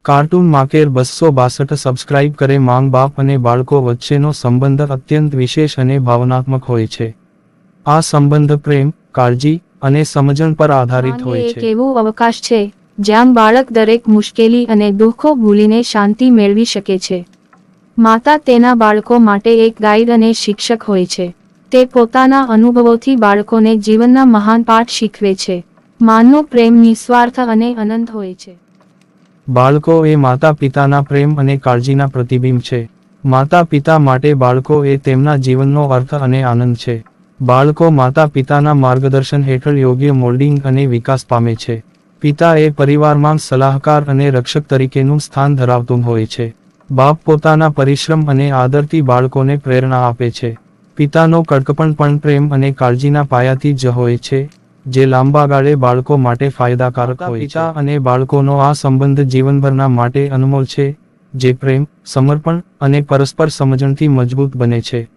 Cartoon માકેર 262 subscribe કરે માંગ બાપ અને બાળકો વચ્ચેનો સંબંધ અત્યંત વિશેષ અને ભાવનાત્મક હોય છે. આ સંબંધ પ્રેમ, કાળજી અને સમજણ પર આધારિત હોય એક છે. એવું અવકાશ છે જ્યાં બાળક દરેક મુશ્કેલી અને દુઃખો ભૂલીને શાંતિ મેળવી શકે છે. માતા તેના બાળકો માટે એક ગાઈડ અને શિક્ષક હોય છે. તે પોતાના અનુભવોથી બાળકોને જીવનના મહાન પાઠ શીખવે છે. માનો પ્રેમ નિસ્વાર્થ અને અનંત હોય છે. બાળકો એ માતા પિતાના પ્રેમ અને કાળજીના પ્રતિબિંબ છે. માતા પિતા માટે બાળકો એ તેમના જીવનનો અર્થ અને આનંદ છે. બાળકો માતા પિતાના માર્ગદર્શન હેઠળ યોગ્ય મોલ્ડિંગ અને વિકાસ પામે છે. પિતા એ પરિવારમાં સલાહકાર અને રક્ષક તરીકેનું સ્થાન ધરાવતું હોય છે. બાપ પોતાના પરિશ્રમ અને આદરથી બાળકોને પ્રેરણા આપે છે. પિતાનો કડકપણ પણ પ્રેમ અને કાળજીના પાયાથી જ હોય છે, જે લાંબા ગાળે બાળકો માટે ફાયદાકારક હોય છે. પિતા અને બાળકોનો આ સંબંધ જીવનભરના માટે અનમોલ છે, જે પ્રેમ, સમર્પણ અને પરસ્પર સમજણથી મજબૂત બને છે.